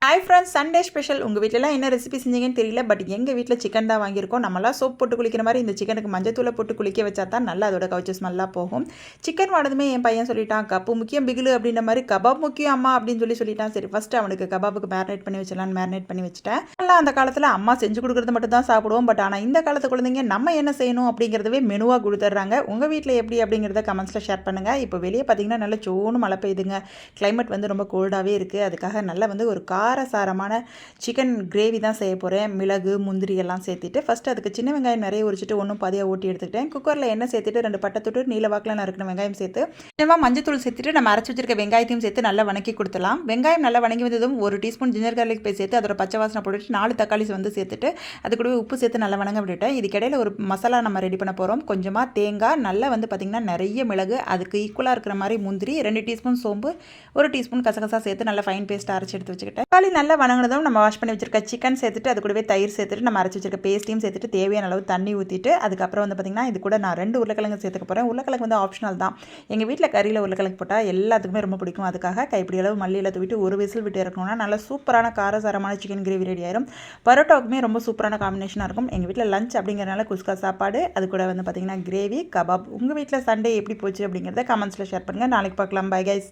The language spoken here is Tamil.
Hi friends, Sunday special. உங்கள் வீட்டிலலாம் என்ன ரெசிபி செஞ்சீங்கன்னு தெரியல. பட் எங்கள் வீட்டில் சிக்கன் தான் வாங்கியிருக்கோம். நம்மளாம் சோப் போட்டு குளிக்கிற மாதிரி இந்த சிக்கனுக்கு மஞ்சத்தூளை போட்டு குளிக்க வச்சா தான் நல்லா அதோட கவுச்ச ஸ்மெல்லாக போகும். சிக்கன் வாங்கினதுமே என் பையன் சொல்லிட்டான், கப்பு முக்கியம் பிகிலு அப்படின்ற மாதிரி, கபாப் முக்கியம் அம்மா அப்படின்னு சொல்லிட்டான். சரி, ஃபஸ்ட்டு அவனுக்கு கபாபுக்கு மேரினேட் பண்ணி வச்சலான்னு மேரினேட் பண்ணி வச்சுட்டேன். நல்லா அந்த காலத்தில் அம்மா செஞ்சு கொடுக்குறது மட்டும் தான் சாப்பிடுவோம். பட் ஆனால் இந்த காலத்து குழந்தைங்க நம்ம என்ன செய்யணும் அப்படிங்கிறதவே மெனுவாக கொடுத்துட்றாங்க. உங்கள் வீட்டில் எப்படி அப்படிங்கிறத கமெண்ட்ஸில் ஷேர் பண்ணுங்கள். இப்போ வெளியே பார்த்தீங்கன்னா நல்லா சோன்னு மழை பெய்யுதுங்க. கிளைமேட் வந்து ரொம்ப கோல்டாகவே இருக்குது. அதுக்காக நல்லா வந்து ஒரு காரசாரமான சிக்கன் கிரேவி தான் செய்ய போகிறேன். மிளகு முந்திரி எல்லாம் சேர்த்துட்டு ஃபஸ்ட்டு அதுக்கு சின்ன வெங்காயம் நிறைய உரிச்சிட்டு ஒன்றும் பாதியாக ஊட்டி எடுத்துக்கிட்டேன். குக்கரில் எண்ணெய் சேர்த்துட்டு 2 பட்டை தொட்டு நீல வாக்கில் நறுக்கின வெங்காயம் சேர்த்து கொஞ்சமாக மஞ்சத்தூள் சேர்த்துட்டு நம்ம அரைச்சி வச்சிருக்க வெங்காயத்தையும் சேர்த்து நல்லா வணக்கி கொடுத்துலாம். வெங்காயம் நல்லா வணங்கி வந்ததும் 1 டீஸ்பூன் ஜிஞ்சர் கார்லிக் பேஸ்ட் சேர்த்து அதோட பச்சை வாசனை போட்டுட்டு 4 தக்காளி வந்து சேர்த்துட்டு அது கூடவே உப்பு சேர்த்து நல்லா வணங்க விட்டுட்டேன். இதுக்கிடையில் ஒரு மசாலா நம்ம ரெடி பண்ண போகிறோம். கொஞ்சமாக தேங்காய், நல்லா வந்து பார்த்திங்கன்னா நிறைய மிளகு, அதுக்கு ஈக்குவலாக இருக்கிற மாதிரி முந்திரி, 2 டீஸ்பூன் சோம்பு, 1 டீஸ்பூன் கசகசா சேர்த்து நல்லா ஃபைன் பேஸ்ட் அரைச்சி எடுத்து வச்சுக்கிட்டேன். தக்காளி நல்லா வணங்கினதும் நம்ம வாஷ் பண்ணி வச்சிருக்க சிக்கன் சேர்த்துட்டு அது கூடவே தயிர் சேர்த்துட்டு நம்ம அரைச்சி வச்சிருக்க பேஸ்ட்டையும் சேர்த்துட்டு தேவையான அளவு தண்ணி ஊற்றிட்டு அதுக்கப்புறம் வந்து பார்த்திங்கன்னா இது கூட நான் 2 உருளைக்கிழங்கு சேர்த்துக்க போகிறேன். உருளைக்கிழங்கு வந்து ஆப்ஷனல் தான். எங்கள் வீட்டில் கறியில் உருளைக்கிழங்கு போட்டால் எல்லாத்துக்குமே ரொம்ப பிடிக்கும். அதுக்காக கைப்பிடி அளவு மல்லியில் தூவிட்டு 1 விசில் விட்டு இறக்கணும்னா நல்லா சூப்பரான காரசாரமான சிக்கன் கிரேவி ரெடி ஆயிரும். பரோட்டாவுக்குமே ரொம்ப சூப்பரான காம்பினேஷனாக இருக்கும். எங்கள் வீட்டில் லஞ்ச் அப்படிங்கிறனால குஸ்கா சாப்பாடு, அது கூட வந்து பார்த்திங்கன்னா கிரேவி, கபாப். உங்கள் வீட்டில் சண்டே எப்படி போச்சு அப்படிங்கிறத கமெண்ட்ஸில் ஷேர் பண்ணுங்கள். நாளைக்கு பார்க்கலாம். Bye guys.